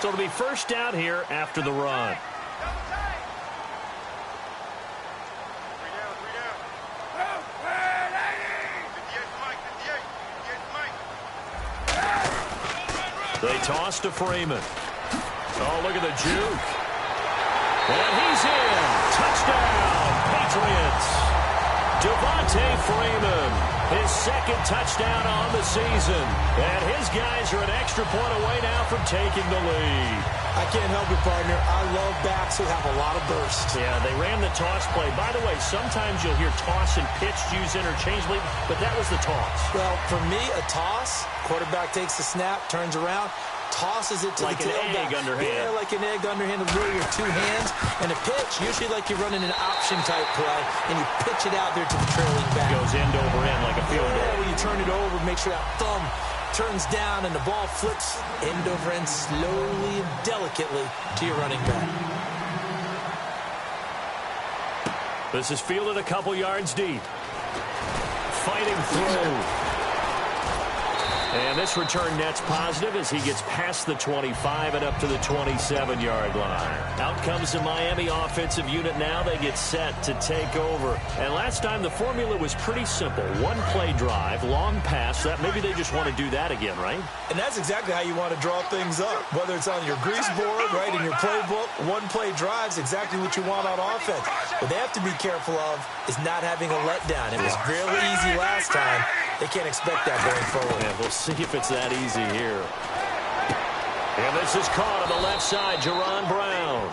So it'll be first down here after the run. They toss to Freeman. Oh, look at the juke. And he's in. Touchdown, Patriots. Devontae Freeman, his second touchdown on the season. And his guys are an extra point away now from taking the lead. I can't help it, partner. I love backs who have a lot of burst. Yeah, they ran the toss play. By the way, sometimes you'll hear toss and pitch used interchangeably, but that was the toss. Well, for me, a toss, quarterback takes the snap, turns around, tosses it to like the Like an tailback. egg underhand. Yeah, like an egg underhand with really your two hands. And a pitch, usually like you're running an option-type play, and you pitch it out there to the trailing back. Goes end over end like a field goal. Yeah, when you turn it over, make sure that thumb turns down and the ball flips end over end slowly and delicately to your running back. This is fielded a couple yards deep. Fighting through. And this return net's positive as he gets past the 25 and up to the 27-yard line. Out comes the Miami offensive unit now. They get set to take over. And last time the formula was pretty simple. One-play drive, long pass. That maybe they just want to do that again, right? And that's exactly how you want to draw things up. Whether it's on your grease board, right, in your playbook, one-play drive's exactly what you want on offense. What they have to be careful of is not having a letdown. It was really easy last time. They can't expect that going forward. Yeah, we'll see if it's that easy here. And this is caught on the left side, Jerron Brown.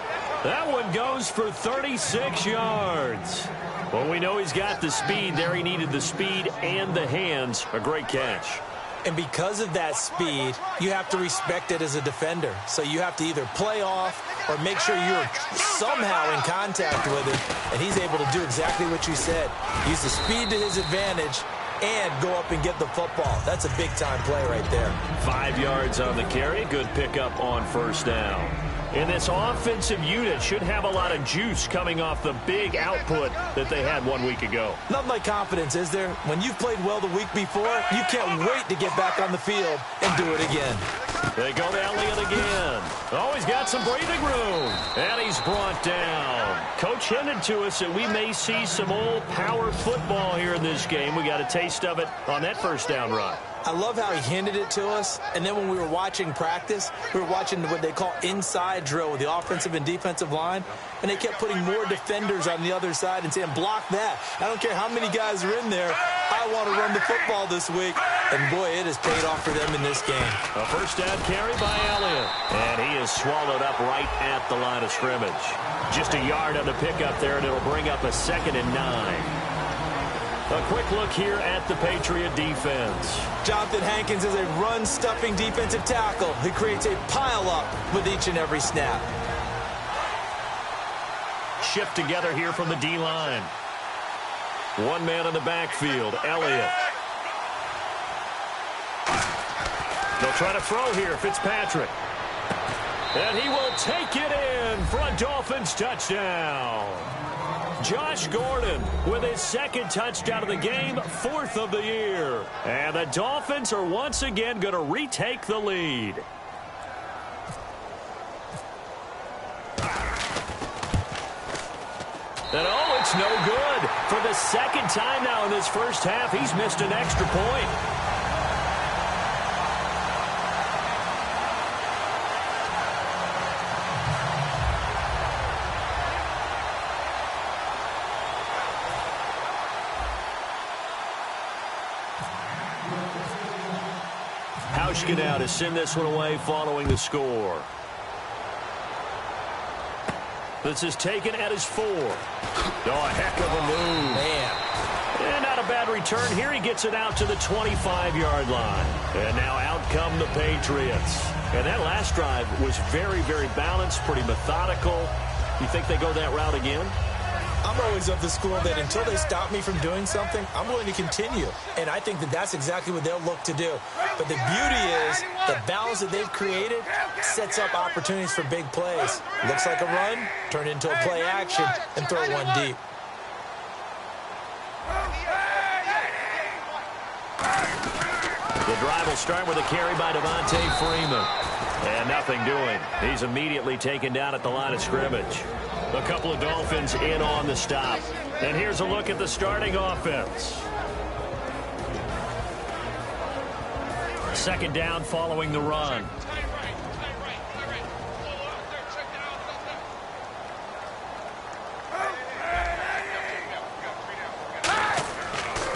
That one goes for 36 yards. Well, we know he's got the speed there. He needed the speed and the hands. A great catch. And because of that speed, you have to respect it as a defender. So you have to either play off or make sure you're somehow in contact with him. And he's able to do exactly what you said. Use the speed to his advantage and go up and get the football. That's a big-time play right there. 5 yards on the carry. Good pickup on first down. And this offensive unit should have a lot of juice coming off the big output that they had 1 week ago. Nothing like confidence, is there? When you've played well the week before, you can't wait to get back on the field and do it again. They go to Elliott again. Oh, he's got some breathing room. And he's brought down. Coach hinted to us that we may see some old power football here in this game. We got a taste of it on that first down run. I love how he hinted it to us, and then when we were watching practice, we were watching what they call inside drill with the offensive and defensive line, and they kept putting more defenders on the other side and saying, block that. I don't care how many guys are in there. I want to run the football this week. And, boy, it has paid off for them in this game. A first down carry by Elliott, and he is swallowed up right at the line of scrimmage. Just a yard on the pickup there, and it'll bring up a 2nd and 9. A quick look here at the Patriot defense. Jonathan Hankins is a run-stuffing defensive tackle who creates a pile-up with each and every snap. Shift together here from the D-line. One man in the backfield, Elliott. They'll try to throw here, Fitzpatrick. And he will take it in for a Dolphins touchdown. Josh Gordon with his second touchdown of the game, 4th of the year. And the Dolphins are once again going to retake the lead. And oh, it's no good. For the second time now in this first half, he's missed an extra point. Hauschka now to send this one away following the score. This is taken at his 4. Oh, a heck of a move. Man. And not a bad return here. He gets it out to the 25-yard line. And now out come the Patriots. And that last drive was very, very balanced, pretty methodical. You think they go that route again? I'm always of the school that until they stop me from doing something, I'm willing to continue. And I think that that's exactly what they'll look to do. But the beauty is the balance that they've created sets up opportunities for big plays. Looks like a run, turn into a play action, and throw one deep. The drive will start with a carry by Devontae Freeman. And nothing doing. He's immediately taken down at the line of scrimmage. A couple of Dolphins in on the stop. And here's a look at the starting offense. Second down following the run.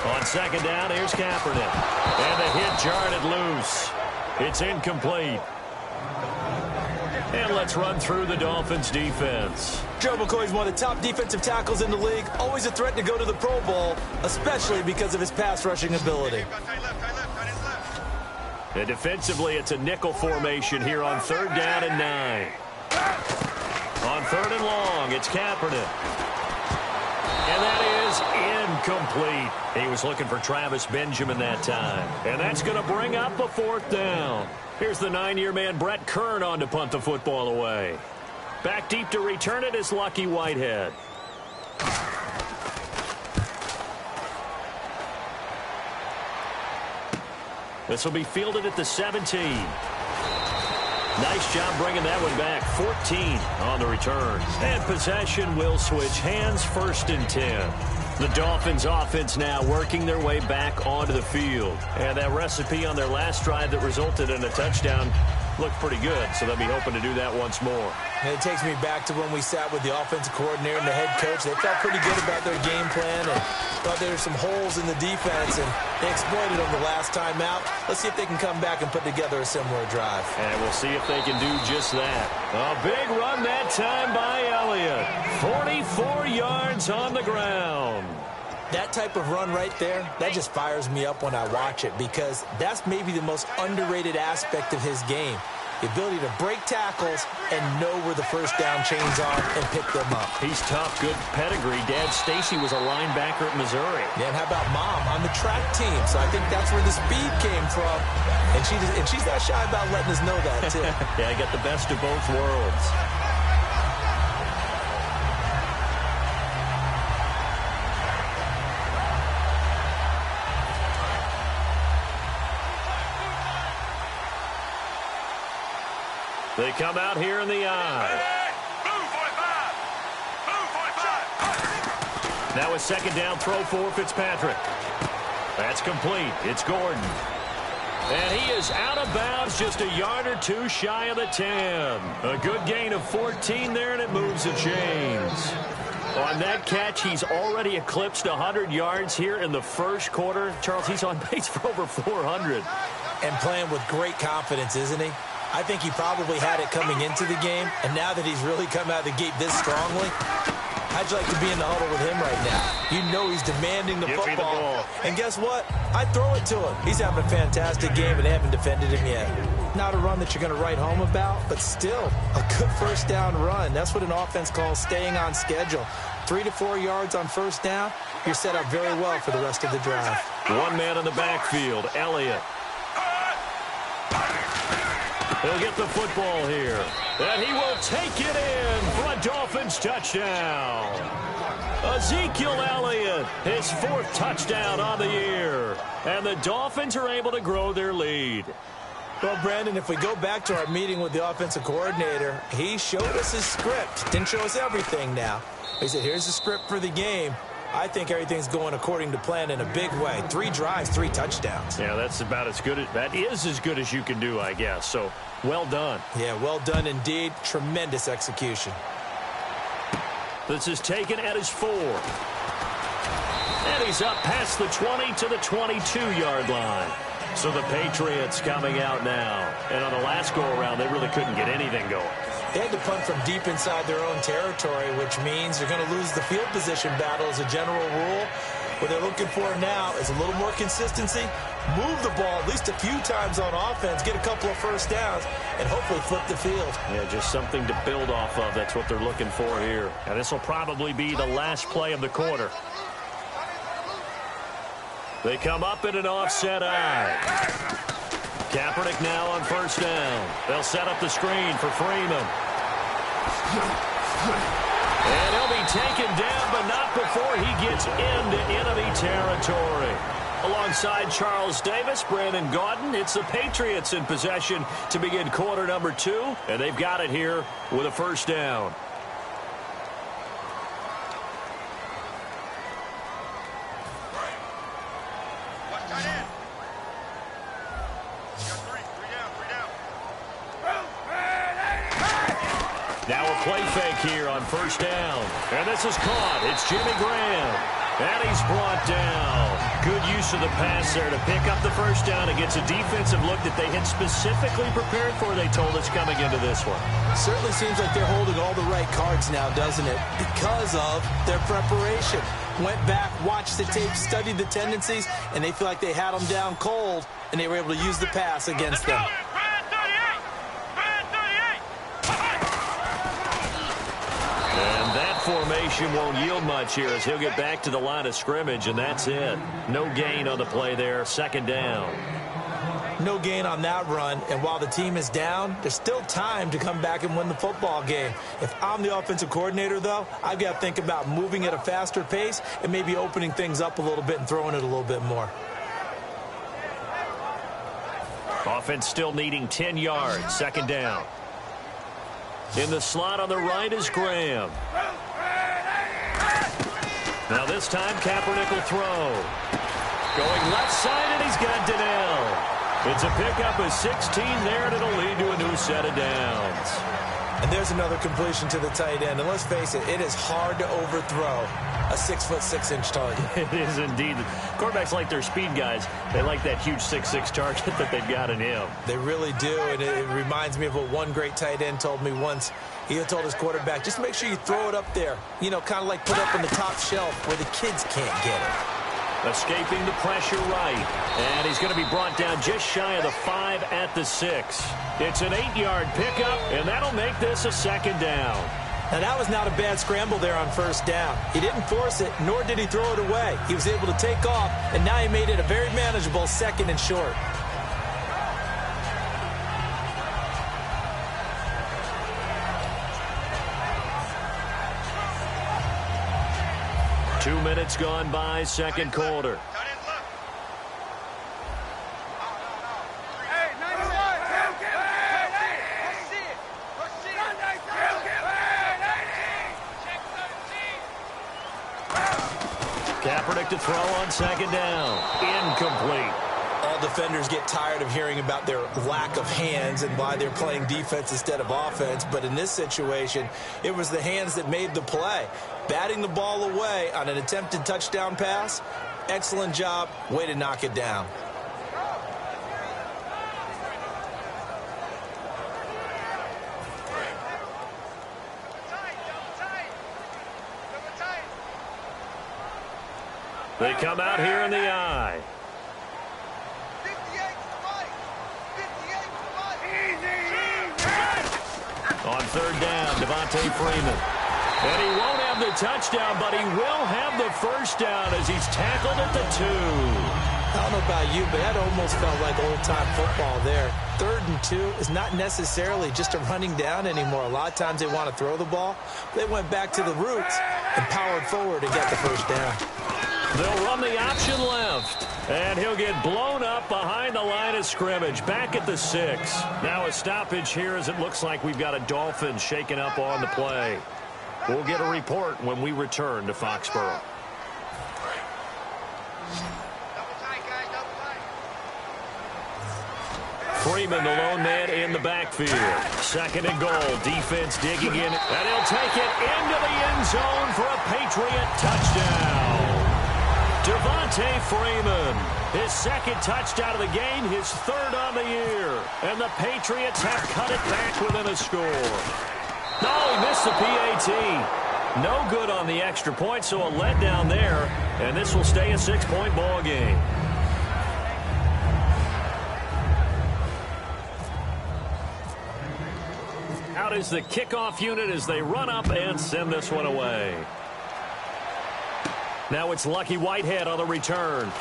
On second down, here's Kaepernick. And the hit jarred it loose. It's incomplete. And let's run through the Dolphins' defense. Joe McCoy's one of the top defensive tackles in the league. Always a threat to go to the Pro Bowl, especially because of his pass rushing ability. And defensively, it's a nickel formation here on third down and 9. On third and long, it's Kaepernick. And that is incomplete. He was looking for Travis Benjamin that time. And that's going to bring up a fourth down. Here's the 9-year man Brett Kern on to punt the football away. Back deep to return it is Lucky Whitehead. This will be fielded at the 17. Nice job bringing that one back. 14 on the return. And possession will switch hands, first and 10. The Dolphins offense now working their way back onto the field. And that recipe on their last drive that resulted in a touchdown looked pretty good, so they'll be hoping to do that once more. And it takes me back to when we sat with the offensive coordinator and the head coach. They felt pretty good about their game plan and thought there were some holes in the defense, and they exploited them the last time out. Let's see if they can come back and put together a similar drive. And we'll see if they can do just that. A big run that time by Elliott. 44 yards on the ground. That type of run right there, that just fires me up when I watch it, because that's maybe the most underrated aspect of his game. The ability to break tackles and know where the first down chains are and pick them up. He's tough, good pedigree. Dad Stacy was a linebacker at Missouri. Yeah, and how about Mom on the track team? So I think that's where the speed came from. And she's not shy about letting us know that, too. Yeah, I got the best of both worlds. They come out here in the eye. Now a second down throw for Fitzpatrick. That's complete. It's Gordon. And he is out of bounds, just a yard or two shy of the 10. A good gain of 14 there, and it moves the chains. On that catch, he's already eclipsed 100 yards here in the first quarter. Charles, he's on pace for over 400. And playing with great confidence, isn't he? I think he probably had it coming into the game, and now that he's really come out of the gate this strongly, how'd you like to be in the huddle with him right now? You know he's demanding the football. Give me the ball. And guess what? I'd throw it to him. He's having a fantastic game, and they haven't defended him yet. Not a run that you're going to write home about, but still a good first down run. That's what an offense calls staying on schedule. 3 to 4 yards on first down, you're set up very well for the rest of the drive. One man in the backfield, Elliott. He'll get the football here. And he will take it in for a Dolphins touchdown. Ezekiel Elliott, his 4th touchdown on the year. And the Dolphins are able to grow their lead. Well, Brandon, if we go back to our meeting with the offensive coordinator, he showed us his script. Didn't show us everything now. He said, here's the script for the game. I think everything's going according to plan in a big way. 3 drives, 3 touchdowns. Yeah, that's about as good. That is as good as you can do, I guess. So, well done. Yeah, well done indeed. Tremendous execution. This is taken at his 4. And he's up past the 20 to the 22-yard line. So the Patriots coming out now. And on the last go-around, they really couldn't get anything going. They had to punt from deep inside their own territory, which means they're going to lose the field position battle as a general rule. What they're looking for now is a little more consistency, move the ball at least a few times on offense, get a couple of first downs, and hopefully flip the field. Yeah, just something to build off of. That's what they're looking for here. And this will probably be the last play of the quarter. They come up in an offset eye. Kaepernick now on first down. They'll set up the screen for Freeman. And he'll be taken down, but not before he gets into enemy territory. Alongside Charles Davis, Brandon Gaudin, it's the Patriots in possession to begin quarter number 2, and they've got it here with a first down. Now a play fake here on first down. And this is caught. It's Jimmy Graham. And he's brought down. Good use of the pass there to pick up the first down against a defensive look that they had specifically prepared for, they told us, coming into this one. Certainly seems like they're holding all the right cards now, doesn't it? Because of their preparation. Went back, watched the tape, studied the tendencies, and they feel like they had them down cold, and they were able to use the pass against them. Formation won't yield much here as he'll get back to the line of scrimmage, and that's it. No gain on the play there, second down. No gain on that run, and while the team is down, there's still time to come back and win the football game. If I'm the offensive coordinator, though, I've got to think about moving at a faster pace and maybe opening things up a little bit and throwing it a little bit more. Offense still needing 10 yards, second down. In the slot on the right is Graham. Now this time, Kaepernick will throw. Going left side, and he's got Donnell. It's a pickup of 16 there, and it'll lead to a new set of downs. And there's another completion to the tight end. And let's face it, it is hard to overthrow a 6'6" target. It is indeed. Quarterbacks like their speed guys. They like that huge 6'6" target that they've got in him. They really do, and it reminds me of what one great tight end told me once. He told his quarterback, just make sure you throw it up there. You know, kind of like put it up on the top shelf where the kids can't get it. Escaping the pressure right. And he's going to be brought down just shy of the 5 at the 6. It's an 8-yard pickup, and that'll make this a second down. Now, that was not a bad scramble there on first down. He didn't force it, nor did he throw it away. He was able to take off, and now he made it a very manageable second and short. Two minutes gone by, second quarter. Kaepernick to throw on second down. Incomplete. All defenders get tired of hearing about their lack of hands and why they're playing defense instead of offense. But in this situation, it was the hands that made the play. Batting the ball away on an attempted touchdown pass. Excellent job. Way to knock it down. They come out here in the eye. On third down, Devontae Freeman. And he won't have the touchdown, but he will have the first down as he's tackled at the 2. I don't know about you, but that almost felt like old-time football there. 3rd and 2 is not necessarily just a running down anymore. A lot of times they want to throw the ball. They went back to the roots and powered forward and got the first down. They'll run the option left, and he'll get blown up behind the line of scrimmage, back at the 6. Now a stoppage here as it looks like we've got a Dolphins shaken up on the play. We'll get a report when we return to Foxborough. Freeman, the lone man in the backfield. 2nd and goal. Defense digging in, and he'll take it into the end zone for a Patriot touchdown. Devontae Freeman, his 2nd touchdown of the game, his 3rd on the year. And the Patriots have cut it back within a score. No, he missed the PAT. No good on the extra point, so a letdown there. And this will stay a 6-point ball game. Out is the kickoff unit as they run up and send this one away. Now it's Lucky Whitehead on the return.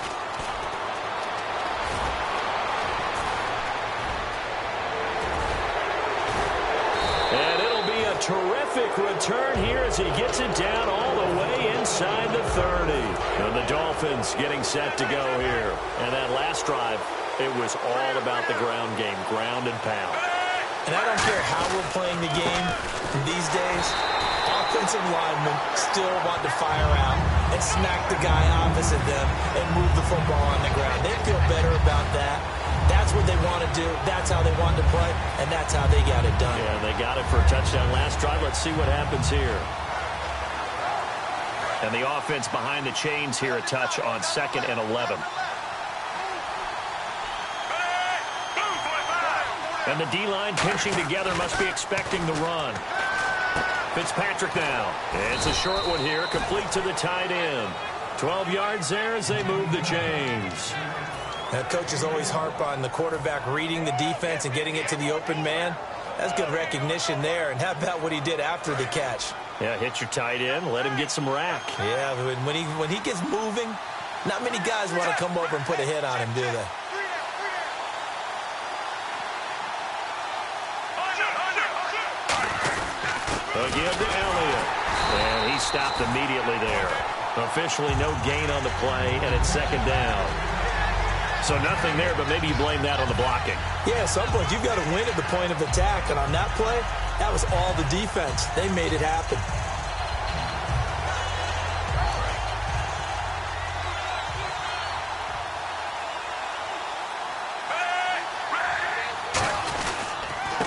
And it'll be a terrific return here as he gets it down all the way inside inside the 30. And the Dolphins getting set to go here. And that last drive, it was all about the ground game, ground and pound. And I don't care how we're playing the game these days, offensive linemen still want to fire out and smack the guy opposite them and move the football on the ground. They feel better about that. That's what they want to do. That's how they want to play, and that's how they got it done. Yeah, they got it for a touchdown last drive. Let's see what happens here. And the offense behind the chains here, a touch on 2nd and 11. And the D-line pinching together, must be expecting the run. Fitzpatrick now. It's a short one here, complete to the tight end. 12 yards there as they move the chains. Now, coaches always harp on the quarterback reading the defense and getting it to the open man. That's good recognition there. And how about what he did after the catch? Yeah, hit your tight end, let him get some rack. Yeah, when he gets moving, not many guys want to come over and put a hit on him, do they? Again to Elliott. And he stopped immediately there. Officially no gain on the play, and it's 2nd down. So nothing there, but maybe you blame that on the blocking. Yeah, at some point you've got to win at the point of attack, and on that play, that was all the defense. They made it happen.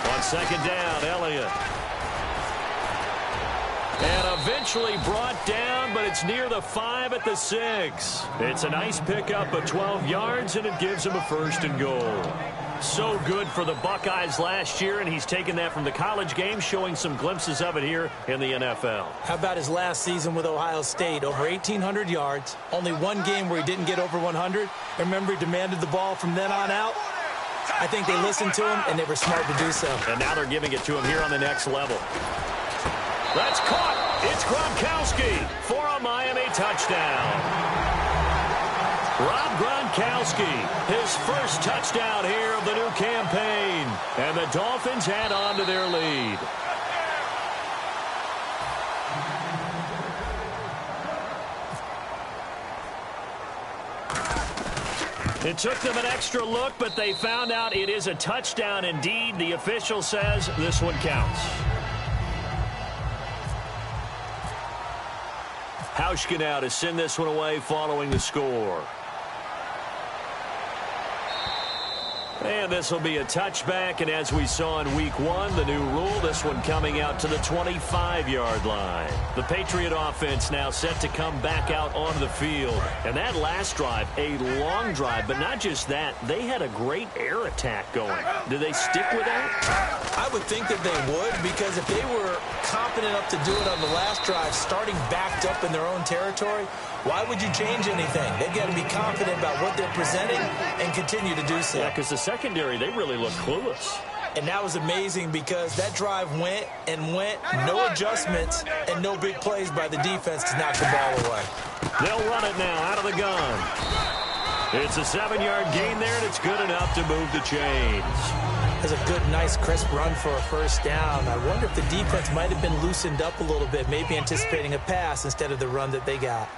On 2nd down, Elliott. And eventually brought down, but it's near the 5 at the 6. It's a nice pickup of 12 yards, and it gives him a 1st and goal. So good for the Buckeyes last year, and he's taken that from the college game, showing some glimpses of it here in the NFL. How about his last season with Ohio State? Over 1,800 yards. Only one game where he didn't get over 100. Remember, he demanded the ball from then on out. I think they listened to him, and they were smart to do so. And now they're giving it to him here on the next level. That's caught. It's Gronkowski for a Miami touchdown. Rob Gronkowski, his first touchdown here of the new campaign. And the Dolphins add on to their lead. It took them an extra look, but they found out it is a touchdown indeed. The official says this one counts. Hauschka now to send this one away following the score. And this will be a touchback, and as we saw in week 1, the new rule, this one coming out to the 25-yard line. The Patriot offense now set to come back out on the field. And that last drive, a long drive, but not just that, they had a great air attack going. Do they stick with that? I would think that they would, because if they were confident enough to do it on the last drive, starting backed up in their own territory, why would you change anything? They've got to be confident about what they're presenting and continue to do so. Yeah, because the secondary, they really look clueless. And that was amazing because that drive went and went, no adjustments and no big plays by the defense to knock the ball away. They'll run it now out of the gun. It's a 7-yard gain there, and it's good enough to move the chains. That's a good, nice, crisp run for a first down. I wonder if the defense might have been loosened up a little bit, maybe anticipating a pass instead of the run that they got.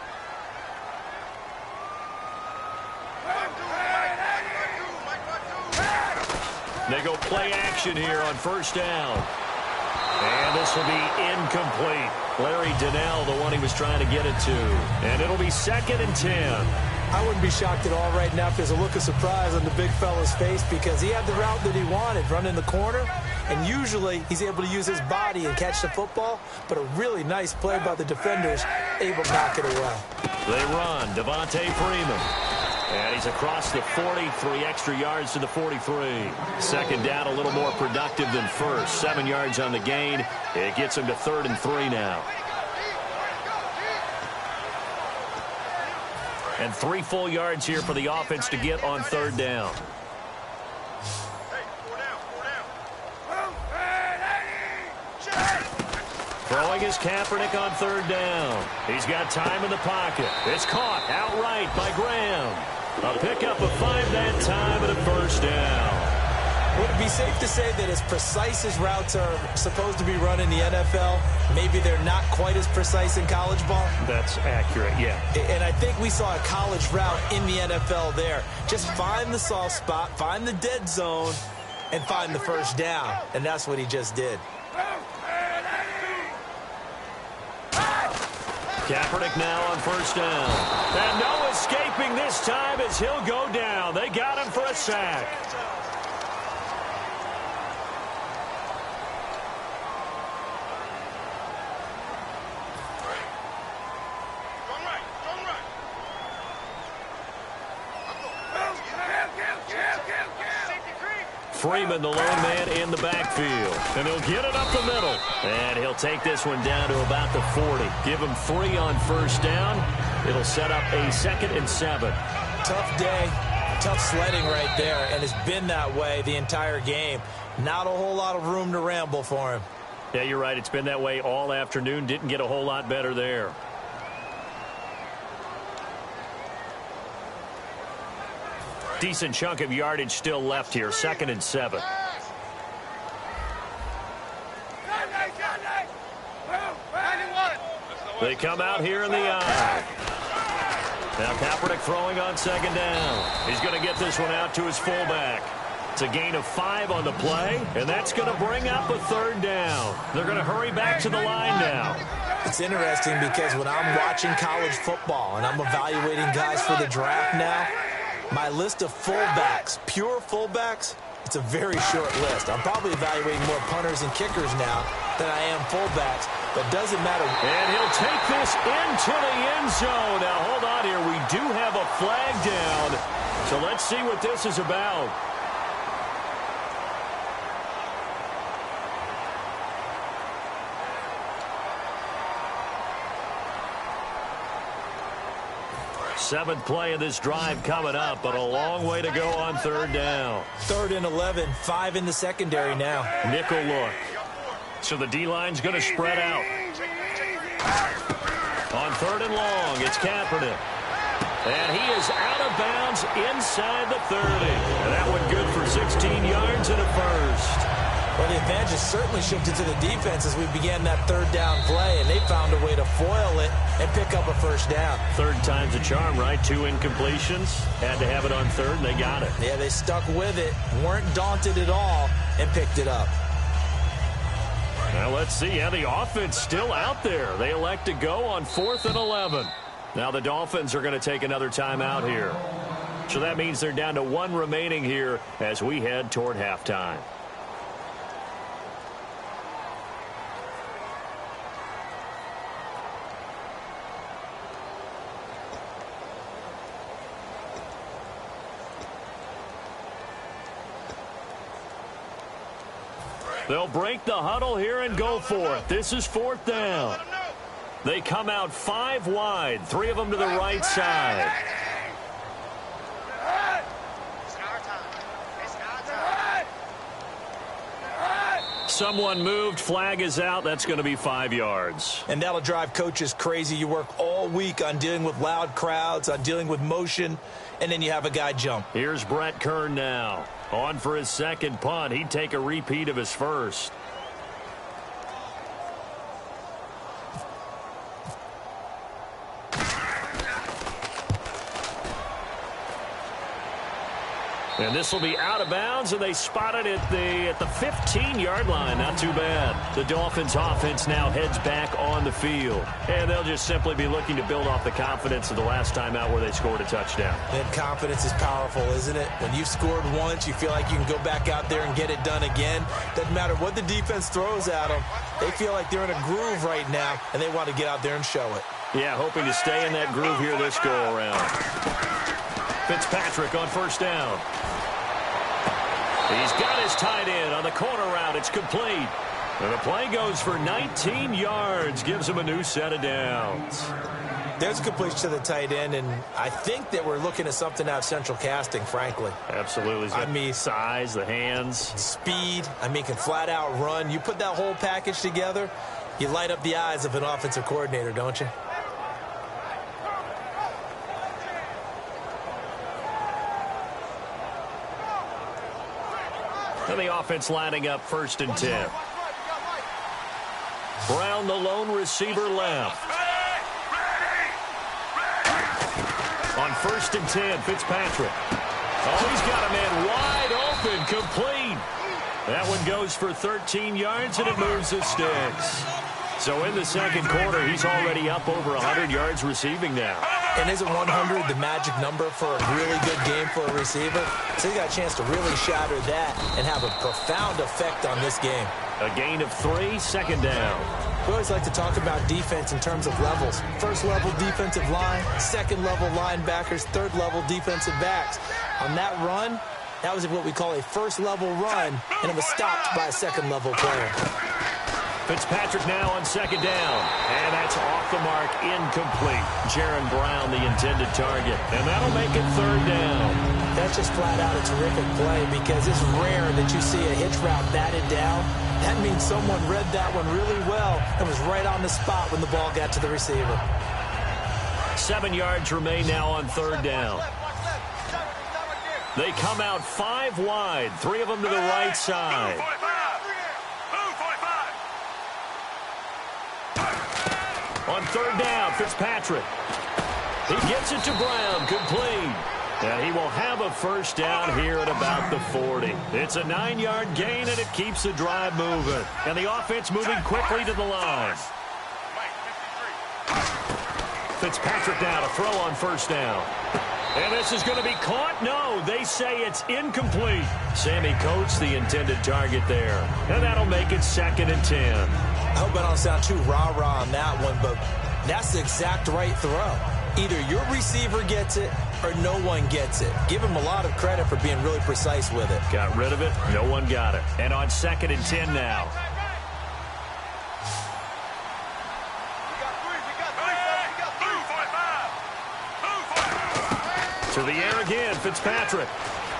They go play action here on first down. And this will be incomplete. Larry Donnell, the one he was trying to get it to. And it'll be 2nd and 10. I wouldn't be shocked at all right now if there's a look of surprise on the big fella's face, because he had the route that he wanted, running the corner. And usually he's able to use his body and catch the football. But a really nice play by the defenders, able to knock it away. They run. Devontae Freeman. And he's across the 40, 3 extra yards to the 43. 2nd down, a little more productive than first. 7 yards on the gain. It gets him to 3rd and 3 now. And 3 full yards here for the offense to get on 3rd down. Throwing his Kaepernick on 3rd down. He's got time in the pocket. It's caught outright by Graham. A pickup of 5 that time and a first down. Would it be safe to say that as precise as routes are supposed to be run in the NFL, maybe they're not quite as precise in college ball? That's accurate, yeah. And I think we saw a college route in the NFL there. Just find the soft spot, find the dead zone, and find the first down. And that's what he just did. Kaepernick now on first down. And no escaping this time as he'll go down. They got him for a sack. Freeman, the lone man in the backfield. And he'll get it up the middle. And he'll take this one down to about the 40. Give him 3 on first down. It'll set up a 2nd and 7. Tough day, tough sledding right there, and it's been that way the entire game. Not a whole lot of room to ramble for him. Yeah, you're right. It's been that way all afternoon. Didn't get a whole lot better there. Decent chunk of yardage still left here. 2nd and 7. They come out here in the eye. Now Kaepernick throwing on 2nd down. He's going to get this one out to his fullback. It's a gain of 5 on the play, and that's going to bring up a 3rd down. They're going to hurry back to the line now. It's interesting because when I'm watching college football and I'm evaluating guys for the draft now, my list of fullbacks, pure fullbacks, it's a very short list. I'm probably evaluating more punters and kickers now than I am fullbacks, but doesn't matter. And he'll take this into the end zone. Now, hold on here. We do have a flag down, so let's see what this is about. Seventh play of this drive coming up, but a long way to go on 3rd down. 3rd and 11, 5 in the secondary now. Nickel look. So the D-line's going to spread out. On 3rd and long, it's Kaepernick. And he is out of bounds inside the 30. And that one good for 16 yards and a first. Well, the advantage has certainly shifted to the defense as we began that 3rd down play, and they found a way to foil it and pick up a first down. 3rd time's a charm, right? 2 incompletions. Had to have it on 3rd, and they got it. Yeah, they stuck with it, weren't daunted at all, and picked it up. Now, let's see. Yeah, the offense still out there. They elect to go on 4th and 11. Now, the Dolphins are going to take another timeout here. So that means they're down to 1 remaining here as we head toward halftime. They'll break the huddle here and go for it. This is 4th down. They come out 5 wide, 3 of them to the right side. Someone moved. Flag is out. That's going to be 5 yards. And that'll drive coaches crazy. You work all week on dealing with loud crowds, on dealing with motion, and then you have a guy jump. Here's Brett Kern now. On for his 2nd punt. He'd take a repeat of his 1st. And this will be out of bounds, and they spot it at the 15-yard line. Not too bad. The Dolphins offense now heads back on the field. And they'll just simply be looking to build off the confidence of the last time out where they scored a touchdown. And confidence is powerful, isn't it? When you've scored once, you feel like you can go back out there and get it done again. Doesn't matter what the defense throws at them. They feel like they're in a groove right now, and they want to get out there and show it. Yeah, hoping to stay in that groove here this go-around. Fitzpatrick on first down. He's got his tight end on the corner route. It's complete. And the play goes for 19 yards. Gives him a new set of downs. There's a completion to the tight end, and I think that we're looking at something out of central casting, frankly. Absolutely. I mean, size, the hands. Speed. I mean, can flat out run. You put that whole package together, you light up the eyes of an offensive coordinator, don't you? And the offense lining up 1st and 10. Brown, the lone receiver, left. On 1st and 10, Fitzpatrick. Oh, he's got a man wide open, complete. That one goes for 13 yards, and it moves the sticks. So in the second quarter, he's already up over 100 yards receiving now. And isn't 100 the magic number for a really good game for a receiver? So he got a chance to really shatter that and have a profound effect on this game. A gain of 3, 2nd down. We always like to talk about defense in terms of levels. 1st level defensive line, 2nd level linebackers, 3rd level defensive backs. On that run, that was what we call a 1st level run, and it was stopped by a 2nd level player. Fitzpatrick now on 2nd down. And that's off the mark, incomplete. Jaron Brown, the intended target. And that'll make it 3rd down. That's just flat out a terrific play because it's rare that you see a hitch route batted down. That means someone read that one really well and was right on the spot when the ball got to the receiver. 7 yards remain now on 3rd down. They come out 5 wide, 3 of them to the right side. On 3rd down, Fitzpatrick. He gets it to Brown, complete. And he will have a 1st down here at about the 40. It's a 9-yard gain, and it keeps the drive moving. And the offense moving quickly to the line. Fitzpatrick now to throw on 1st down. And this is going to be caught. No, they say it's incomplete. Sammy Coates, the intended target there. And that'll make it 2nd and 10. I hope I don't sound too rah-rah on that one, but that's the exact right throw. Either your receiver gets it or no one gets it. Give him a lot of credit for being really precise with it. Got rid of it. No one got it. And on 2nd and 10 now. To the air again, Fitzpatrick.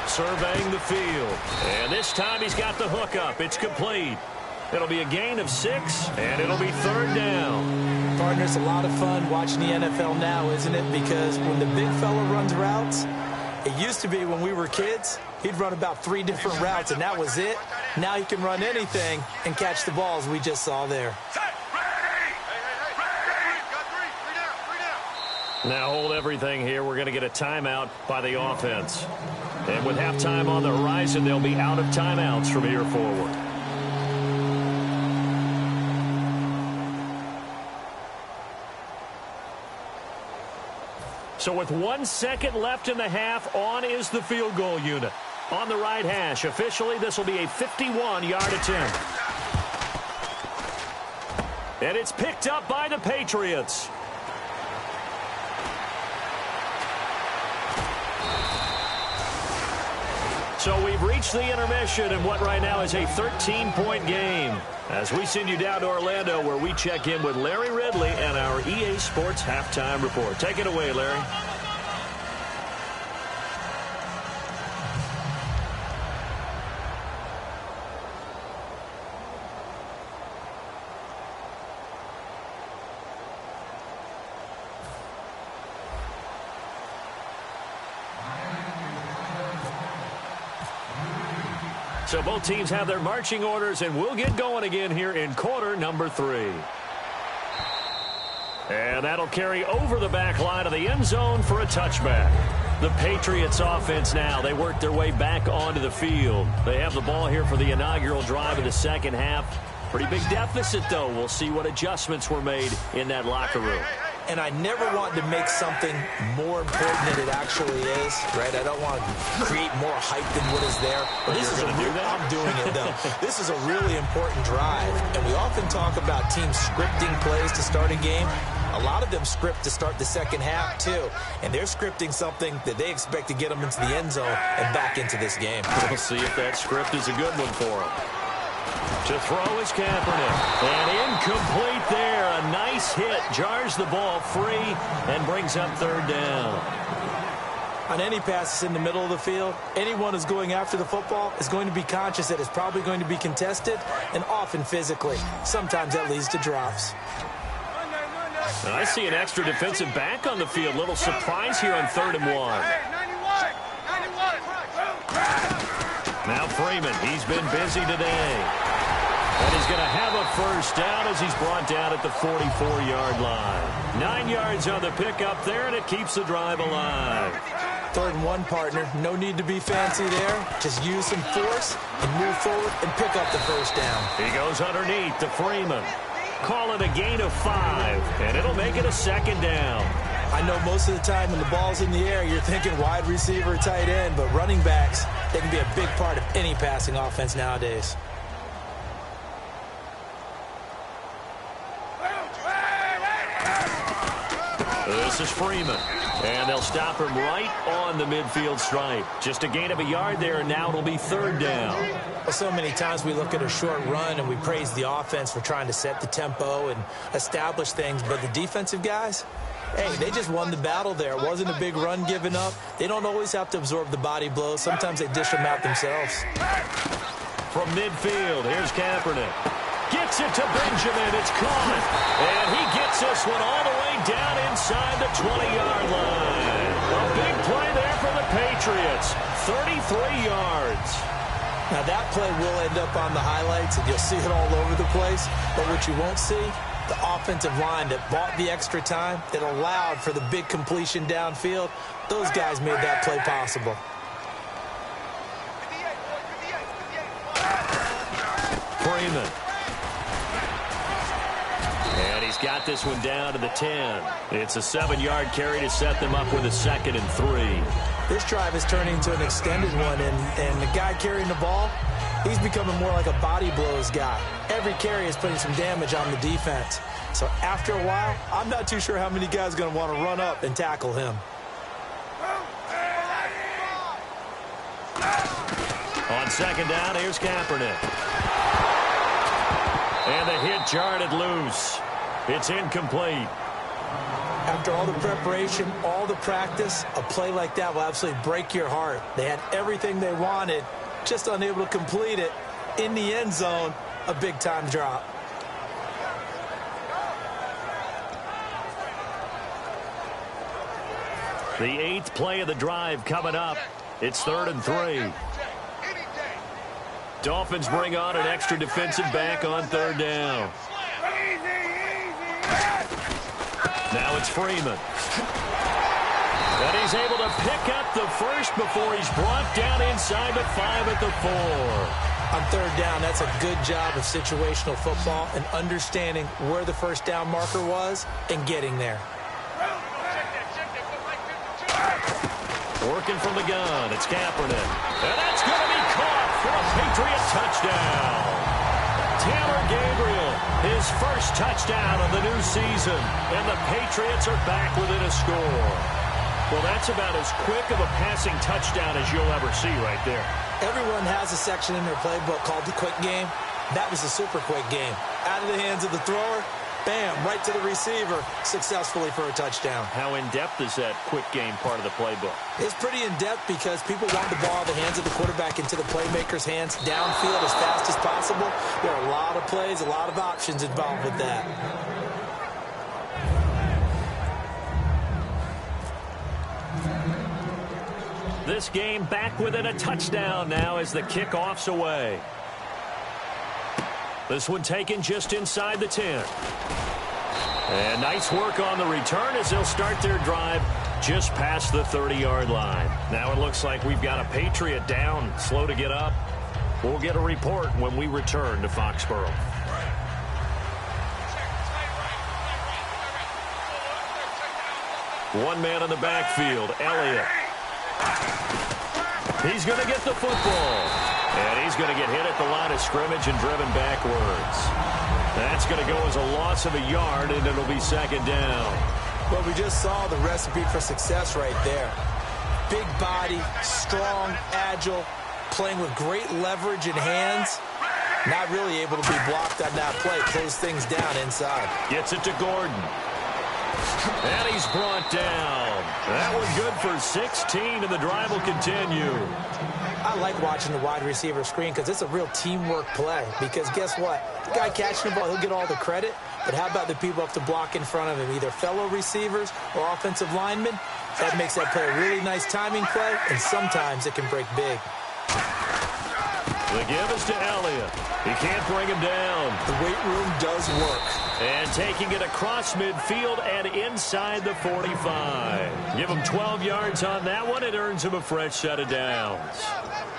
Surveying the field. And this time he's got the hook up. It's complete. It'll be a gain of 6, and it'll be 3rd down. Partner, it's a lot of fun watching the NFL now, isn't it? Because when the big fella runs routes, it used to be when we were kids, he'd run about 3 different routes, and that was it. Now he can run anything and catch the balls we just saw there. Now hold everything here. We're going to get a timeout by the offense. And with halftime on the horizon, they'll be out of timeouts from here forward. So with 1 second left in the half, on is the field goal unit. On the right hash, officially this will be a 51-yard attempt. And it's picked up by the Patriots. So we've reached the intermission in what right now is a 13-point game. As we send you down to Orlando, where we check in with Larry Ridley and our EA Sports Halftime Report. Take it away, Larry. So both teams have their marching orders, and we'll get going again here in quarter number 3. And that'll carry over the back line of the end zone for a touchback. The Patriots offense now, they work their way back onto the field. They have the ball here for the inaugural drive of the second half. Pretty big deficit, though. We'll see what adjustments were made in that locker room. And I never want to make something more important than it actually is, right? I don't want to create more hype than what is there. But this is I'm doing it, though. This is a really important drive. And we often talk about teams scripting plays to start a game. A lot of them script to start the second half, too. And they're scripting something that they expect to get them into the end zone and back into this game. We'll see if that script is a good one for them. To throw is Kaepernick. And incomplete there. A nice hit. Jars the ball free and brings up 3rd down. On any passes in the middle of the field, anyone who's going after the football is going to be conscious that it's probably going to be contested and often physically. Sometimes that leads to drops. Now I see an extra defensive back on the field. Little surprise here on 3rd and 1. Now Freeman, he's been busy today. And he's going to have a first down as he's brought down at the 44-yard line. 9 yards on the pickup there, and it keeps the drive alive. 3rd and 1, partner. No need to be fancy there. Just use some force and move forward and pick up the first down. He goes underneath to Freeman. Call it a gain of 5, and it'll make it a 2nd down. I know most of the time when the ball's in the air, you're thinking wide receiver, tight end, but running backs, they can be a big part of any passing offense nowadays. This is Freeman, and they'll stop him right on the midfield stripe. Just a gain of a yard there, and now it'll be 3rd down. Well, so many times we look at a short run and we praise the offense for trying to set the tempo and establish things, but the defensive guys, hey, they just won the battle there. It wasn't a big run given up. They don't always have to absorb the body blows. Sometimes they dish them out themselves. From midfield, here's Kaepernick. Gets it to Benjamin. It's caught. And he gets this one all the way down inside the 20-yard line. A big play there for the Patriots. 33 yards. Now, that play will end up on the highlights, and you'll see it all over the place. But what you won't see, the offensive line that bought the extra time, that allowed for the big completion downfield, those guys made that play possible. Freeman. And he's got this one down to the 10. It's a 7-yard carry to set them up with a 2nd and 3. This drive is turning into an extended one, and the guy carrying the ball, he's becoming more like a body blows guy. Every carry is putting some damage on the defense. So after a while, I'm not too sure how many guys are going to want to run up and tackle him. On 2nd down, here's Kaepernick. And the hit jarred it loose. It's incomplete. After all the preparation, all the practice, a play like that will absolutely break your heart. They had everything they wanted, just unable to complete it. In the end zone, a big-time drop. The 8th play of the drive coming up. It's 3rd and 3. Dolphins bring on an extra defensive back on 3rd down. Now it's Freeman. And he's able to pick up the first before he's brought down inside the 5 at the 4. On 3rd down, that's a good job of situational football and understanding where the first down marker was and getting there. Working from the gun, it's Kaepernick. And that's going to be caught for a Patriot touchdown. Taylor Gabriel, his first touchdown of the new season. And the Patriots are back within a score. Well, that's about as quick of a passing touchdown as you'll ever see right there. Everyone has a section in their playbook called the quick game. That was a super quick game. Out of the hands of the thrower, bam, right to the receiver, successfully for a touchdown. How in-depth is that quick game part of the playbook? It's pretty in-depth because people want the ball out of the hands of the quarterback into the playmaker's hands downfield as fast as possible. There are a lot of plays, a lot of options involved with that. This game back within a touchdown now as the kickoff's away. This one taken just inside the 10. And nice work on the return as they'll start their drive just past the 30-yard line. Now it looks like we've got a Patriot down, slow to get up. We'll get a report when we return to Foxborough. One man in the backfield, Elliott. He's going to get the football. And he's going to get hit at the line of scrimmage and driven backwards. That's going to go as a loss of a yard, and it'll be 2nd down. Well, we just saw the recipe for success right there. Big body, strong, agile, playing with great leverage in hands. Not really able to be blocked on that play. Close things down inside. Gets it to Gordon. And he's brought down. That was good for 16, and the drive will continue. I like watching the wide receiver screen because it's a real teamwork play. Because guess what? The guy catching the ball, he'll get all the credit. But how about the people up to block in front of him, either fellow receivers or offensive linemen? That makes that play a really nice timing play, and sometimes it can break big. The give is to Elliott. He can't bring him down. The weight room does work. And taking it across midfield and inside the 45. Give him 12 yards on that one. It earns him a fresh set of downs.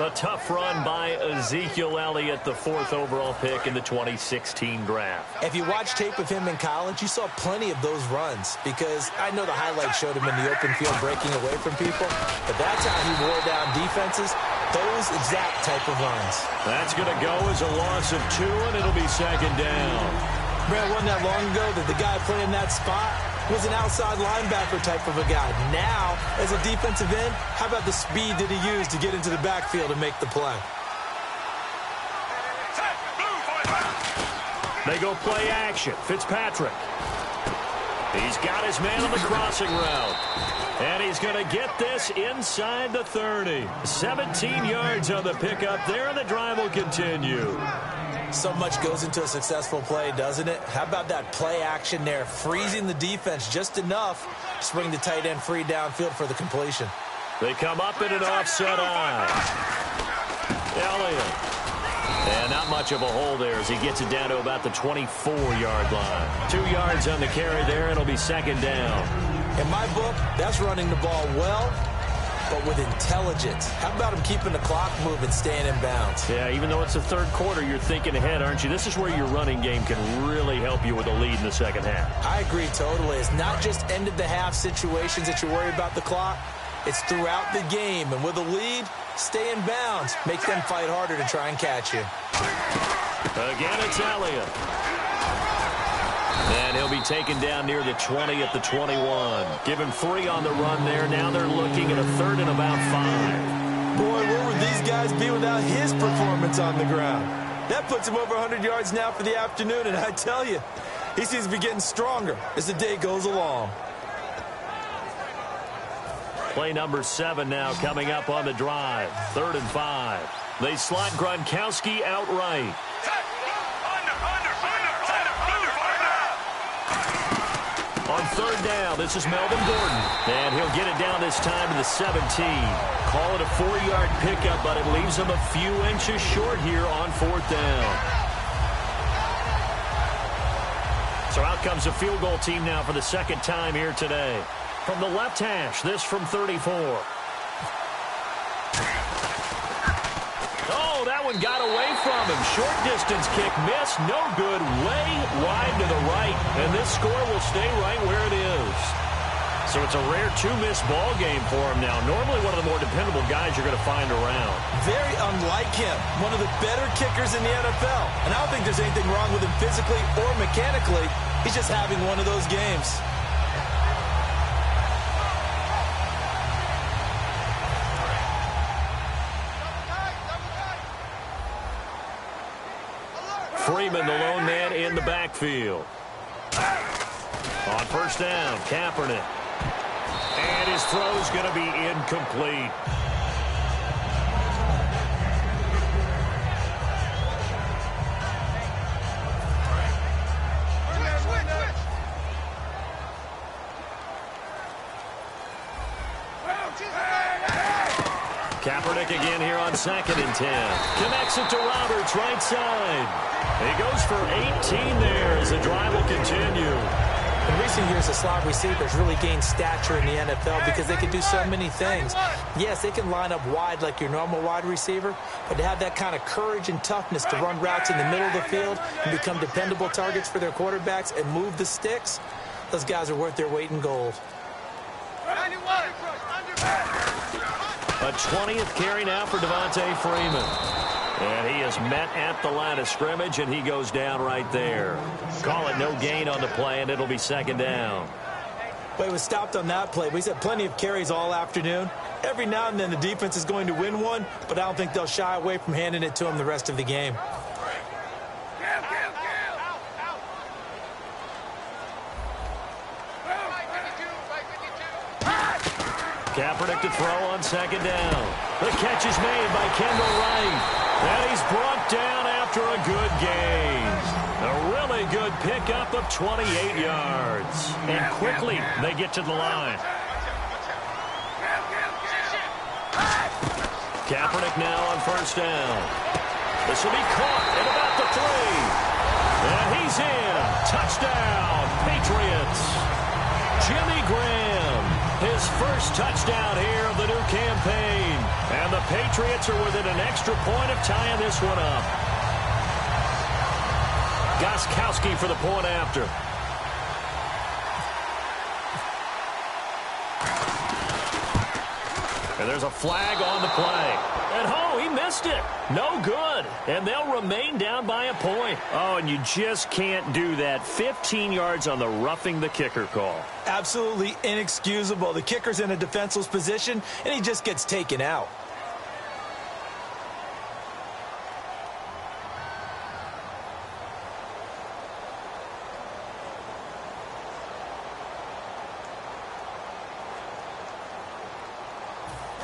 A tough run by Ezekiel Elliott, the 4th overall pick in the 2016 draft. If you watched tape of him in college, you saw plenty of those runs, because I know the highlights showed him in the open field breaking away from people, but that's how he wore down defenses, those exact type of runs. That's going to go as a loss of 2, and it'll be second down. Man, it wasn't that long ago that the guy playing that spot was an outside linebacker type of a guy. Now, as a defensive end, how about the speed that he used to get into the backfield and make the play? They go play action. Fitzpatrick. He's got his man on the crossing route. And he's going to get this inside the 30. 17 yards on the pickup there, and the drive will continue. So much goes into a successful play, doesn't it? How about that play action there, freezing the defense just enough to bring the tight end free downfield for the completion. They come up in an offset eye. Elliott. And not much of a hole there as he gets it down to about the 24-yard line. 2 yards on the carry there, and it'll be second down. In my book, that's running the ball well, but with intelligence. How about him keeping the clock moving, staying in bounds? Yeah, even though it's the third quarter, you're thinking ahead, aren't you? This is where your running game can really help you with a lead in the second half. I agree totally. It's not just end-of-the-half situations that you worry about the clock. It's throughout the game. And with a lead, stay in bounds. Make them fight harder to try and catch you. Again, it's Elliott. And he'll be taken down near the 20 at the 21. Give him 3 on the run there. Now they're looking at a 3rd and about 5. Boy, where would these guys be without his performance on the ground? That puts him over 100 yards now for the afternoon, and I tell you, he seems to be getting stronger as the day goes along. Play number 7 now coming up on the drive. 3rd and 5. They slot Gronkowski outright. On 3rd down, this is Melvin Gordon. And he'll get it down this time to the 17. Call it a 4-yard pickup, but it leaves him a few inches short here on 4th down. So out comes a field goal team now for the second time here today. From the left hash, this from 34. Oh, that one got away from him. Short distance kick missed. No good. Way wide to the right. And this score will stay right where it is. So it's a rare 2-miss ball game for him now. Normally one of the more dependable guys you're going to find around. Very unlike him. One of the better kickers in the NFL. And I don't think there's anything wrong with him physically or mechanically. He's just having one of those games. Freeman, the lone man in the backfield. On 1st down, Kaepernick. And his throw's going to be incomplete. Kaepernick again here on 2nd and 10. Connects it to Roberts, right side. He goes for 18 there as the drive will continue. In recent years, the slot receivers really gained stature in the NFL because they can do so many things. Yes, they can line up wide like your normal wide receiver, but to have that kind of courage and toughness to run routes in the middle of the field and become dependable targets for their quarterbacks and move the sticks, those guys are worth their weight in gold. A 20th carry now for Devontae Freeman. And he is met at the line of scrimmage, and he goes down right there. Call it no gain on the play, and it'll be second down. Well, he was stopped on that play, but he's had plenty of carries all afternoon. Every now and then the defense is going to win one, but I don't think they'll shy away from handing it to him the rest of the game. Kaepernick to throw on 2nd down. The catch is made by Kendall Wright. And he's brought down after a good gain. A really good pickup of 28 yards. And quickly they get to the line. Kaepernick now on 1st down. This will be caught at about the 3. And he's in. Touchdown, Patriots. Jimmy Graham, his first touchdown here of the new campaign. And the Patriots are within an extra point of tying this one up. Gostkowski for the point after. And there's a flag on the play. And, he missed it. No good. And they'll remain down by a point. Oh, and you just can't do that. 15 yards on the roughing the kicker call. Absolutely inexcusable. The kicker's in a defenseless position, and he just gets taken out.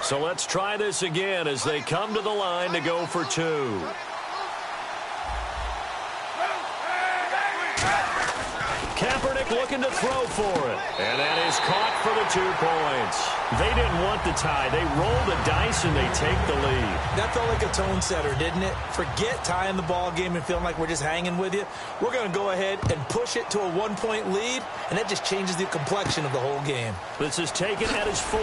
So let's try this again as they come to the line to go for 2. Kaepernick looking to throw for it. And that is caught for the 2 points. They didn't want the tie. They roll the dice and they take the lead. That felt like a tone setter, didn't it? Forget tying the ball game and feeling like we're just hanging with you. We're going to go ahead and push it to a 1-point lead, and that just changes the complexion of the whole game. This is taken at his 4.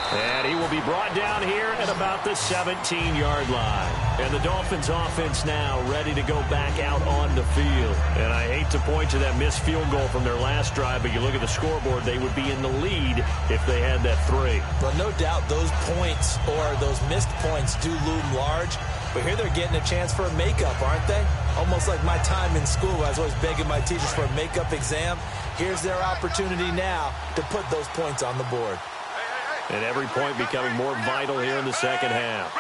And he will be brought down here at about the 17-yard line. And the Dolphins offense now ready to go back out on the field. And I hate to point to that missed field goal from their last drive, but you look at the scoreboard, they would be in the lead if they had that 3. Well, no doubt those points or those missed points do loom large. But here they're getting a chance for a makeup, aren't they? Almost like my time in school. I was always begging my teachers for a makeup exam. Here's their opportunity now to put those points on the board. And every point becoming more vital here in the second half.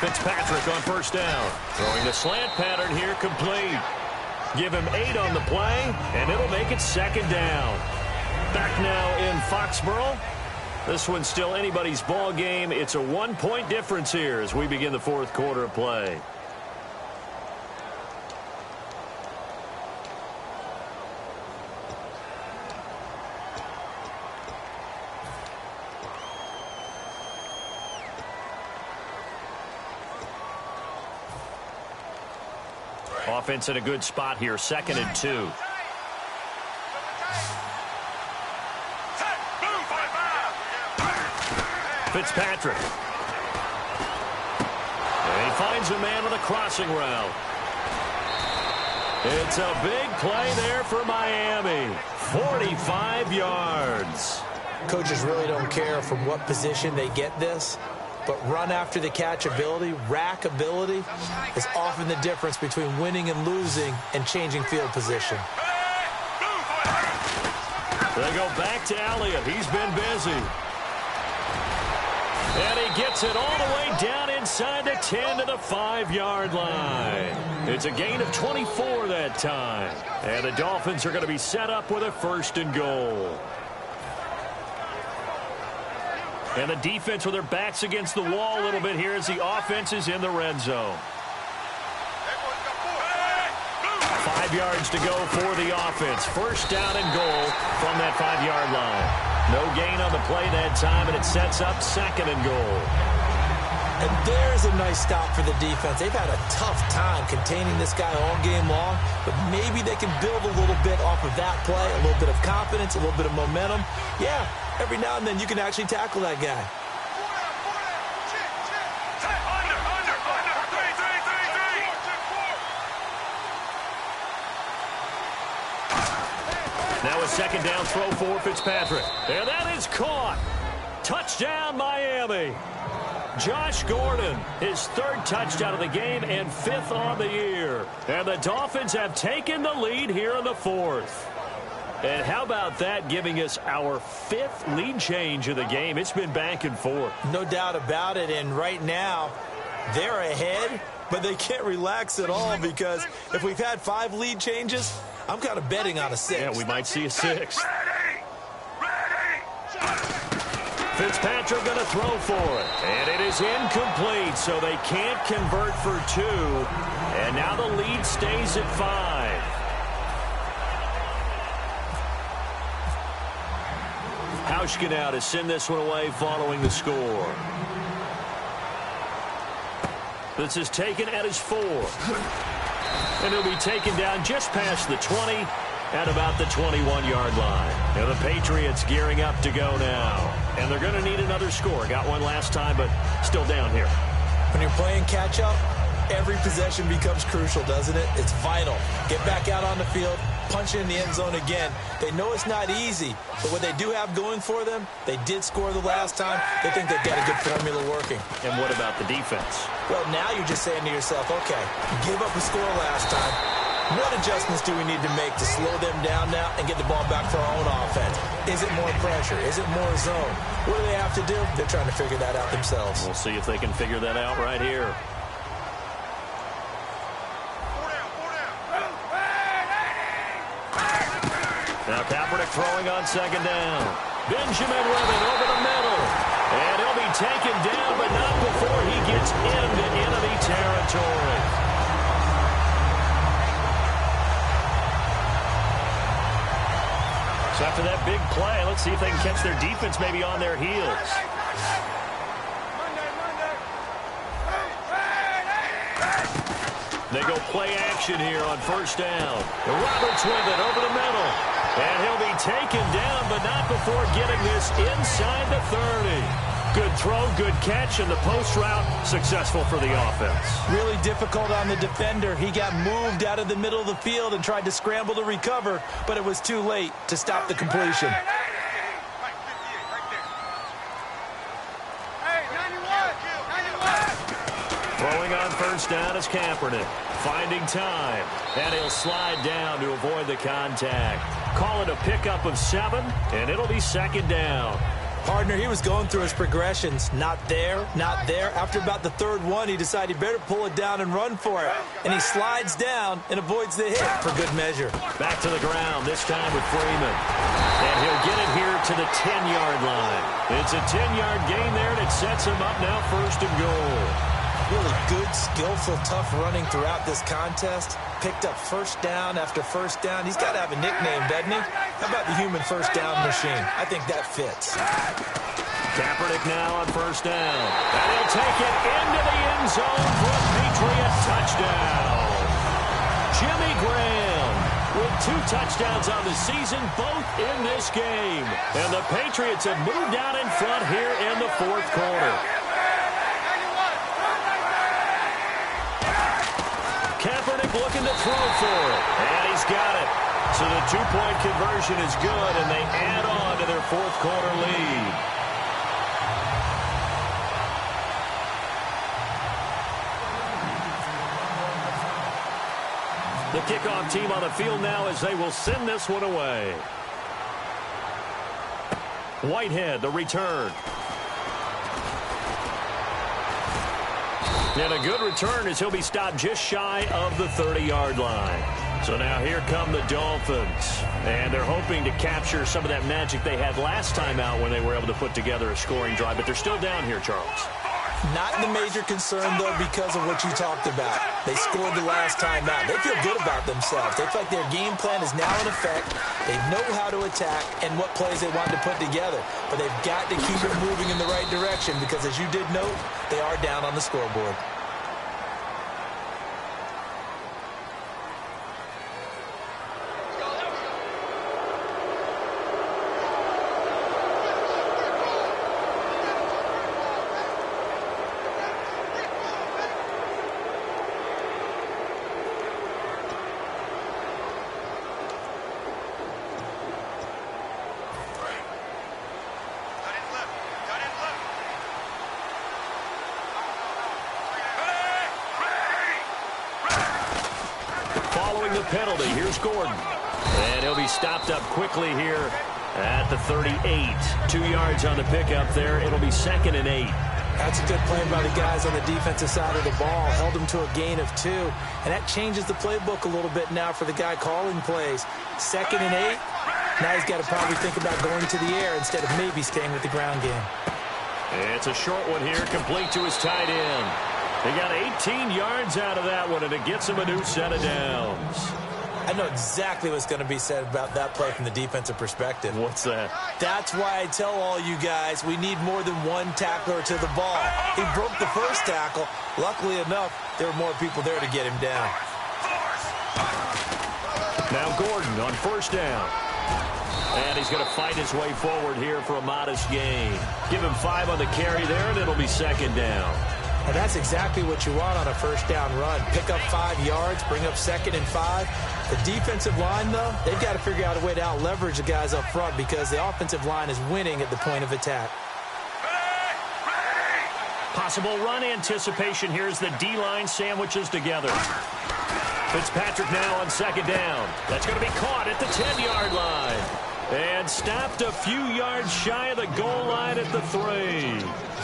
Fitzpatrick on first down. Throwing the slant pattern here complete. Give him 8 on the play, and it'll make it second down. Back now in Foxborough. This one's still anybody's ball game. It's a 1-point difference here as we begin the 4th quarter of play. Offense in a good spot here, 2nd and 2. Fitzpatrick. And he finds a man on a crossing route. It's a big play there for Miami. 45 yards. Coaches really don't care from what position they get this. But run after the catch ability, rack ability, is often the difference between winning and losing and changing field position. They go back to Elliott. He's been busy. And he gets it all the way down inside the 10 to the 5-yard line. It's a gain of 24 that time. And the Dolphins are going to be set up with a 1st and goal. And the defense with their backs against the wall a little bit here as the offense is in the red zone. 5 yards to go for the offense. 1st down and goal from that 5-yard line. No gain on the play that time, and it sets up 2nd and goal. And there's a nice stop for the defense. They've had a tough time containing this guy all game long, but maybe they can build a little bit off of that play, a little bit of confidence, a little bit of momentum. Yeah, every now and then you can actually tackle that guy. Now a 2nd down throw for Fitzpatrick. And that is caught. Touchdown, Miami. Josh Gordon, his 3rd touchdown of the game and 5th on the year. And the Dolphins have taken the lead here in the 4th. And how about that, giving us our 5th lead change of the game? It's been back and forth. No doubt about it. And right now, they're ahead, but they can't relax at all because if we've had 5 lead changes, I'm kind of betting on a 6th. Yeah, we might see a 6th. Fitzpatrick going to throw for it. And it is incomplete, so they can't convert for 2. And now the lead stays at 5. How Pushkin now to send this one away following the score. This is taken at his 4. And he'll be taken down just past the 20 at about the 21-yard line. And the Patriots gearing up to go now. And they're going to need another score. Got one last time, but still down here. When you're playing catch-up, every possession becomes crucial, doesn't it? It's vital. Get back out on the field, punch it in the end zone again. They know it's not easy, but what they do have going for them, they did score the last time. They think they've got a good formula working. And what about the defense? Well, now you're just saying to yourself, okay, you gave up a score last time. What adjustments do we need to make to slow them down now and get the ball back for our own offense? Is it more pressure? Is it more zone? What do they have to do? They're trying to figure that out themselves. We'll see if they can figure that out right here. Now Kaepernick throwing on second down. Benjamin with it over the middle. And he'll be taken down, but not before he gets into enemy territory. So after that big play, let's see if they can catch their defense maybe on their heels. They go play action here on first down. Roberts with it over the middle. And he'll be taken down, but not before getting this inside the 30. Good throw, good catch, and the post route successful for the offense. Really difficult on the defender. He got moved out of the middle of the field and tried to scramble to recover, but it was too late to stop the completion. Throwing on first down is Kaepernick. Finding time. And he'll slide down to avoid the contact. Call it a pickup of 7, and it'll be second down. Partner, he was going through his progressions. Not there, not there. After about the third one, he decided he better pull it down and run for it. And he slides down and avoids the hit for good measure. Back to the ground, this time with Freeman. And he'll get it here to the 10-yard line. It's a 10-yard gain there, and it sets him up now first and goal. Really good, skillful, tough running throughout this contest. Picked up first down after first down. He's got to have a nickname, doesn't he? How about the human first down machine? I think that fits. Kaepernick now on first down. And he'll take it into the end zone for a Patriot touchdown. Jimmy Graham with 2 touchdowns on the season, both in this game. And the Patriots have moved out in front here in the fourth quarter. Kaepernick looking to throw for it. And he's got it. So the 2-point conversion is good, and they add on to their fourth quarter lead. The kickoff team on the field now as they will send this one away. Whitehead, the return. And a good return as he'll be stopped just shy of the 30-yard line. So now here come the Dolphins. And they're hoping to capture some of that magic they had last time out when they were able to put together a scoring drive. But they're still down here, Charles. Not the major concern, though, because of what you talked about. They scored the last time out. They feel good about themselves. They feel like their game plan is now in effect. They know how to attack and what plays they want to put together. But they've got to keep it moving in the right direction because, as you did note, they are down on the scoreboard. The penalty. Here's Gordon. And he'll be stopped up quickly here at the 38. 2 yards on the pickup there. It'll be 2nd and 8. That's a good play by the guys on the defensive side of the ball. Held them to a gain of 2. And that changes the playbook a little bit now for the guy calling plays. 2nd and 8. Now he's got to probably think about going to the air instead of maybe staying with the ground game. It's a short one here, complete to his tight end. They got 18 yards out of that one, and it gets him a new set of downs. I know exactly what's going to be said about that play from the defensive perspective. What's that? That's why I tell all you guys we need more than one tackler to the ball. He broke the first tackle. Luckily enough, there were more people there to get him down. Now Gordon on first down. And he's going to fight his way forward here for a modest gain. Give him 5 on the carry there, and it'll be second down. And that's exactly what you want on a first down run. Pick up 5 yards, bring up 2nd and 5. The defensive line, though, they've got to figure out a way to out-leverage the guys up front because the offensive line is winning at the point of attack. Possible run anticipation. Here's the D-line sandwiches together. Fitzpatrick now on second down. That's going to be caught at the 10-yard line. And stopped a few yards shy of the goal line at the 3.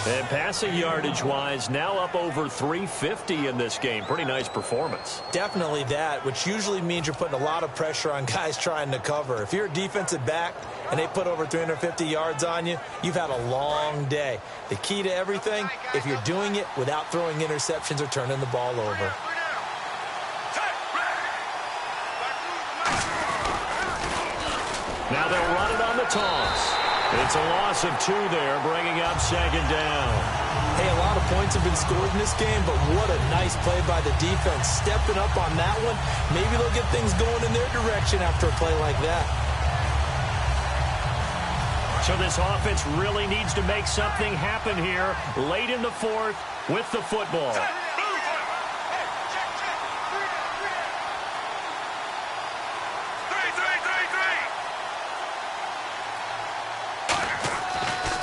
And passing yardage-wise, now up over 350 in this game. Pretty nice performance. Definitely that, which usually means you're putting a lot of pressure on guys trying to cover. If you're a defensive back and they put over 350 yards on you, you've had a long day. The key to everything, if you're doing it without throwing interceptions or turning the ball over. Now they'll run it on the toss. It's a loss of 2 there, bringing up second down. Hey, a lot of points have been scored in this game, but what a nice play by the defense. Stepping up on that one, maybe they'll get things going in their direction after a play like that. So this offense really needs to make something happen here late in the 4th with the football.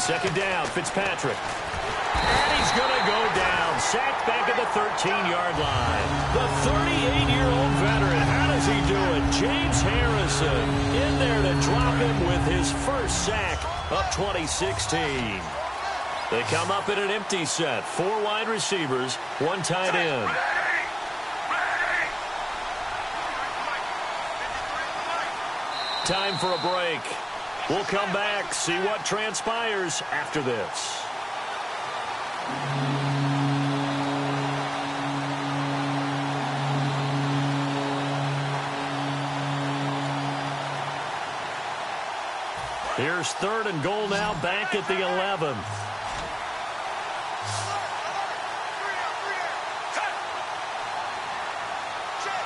Second down, Fitzpatrick. And he's going to go down. Sacked back at the 13-yard line. The 38-year-old veteran. How does he do it? James Harrison in there to drop him with his first sack, up 2016. They come up in an empty set. 4 wide receivers, 1 tight end. Time for a break. We'll come back, see what transpires after this. Here's 3rd and goal now, back at the 11.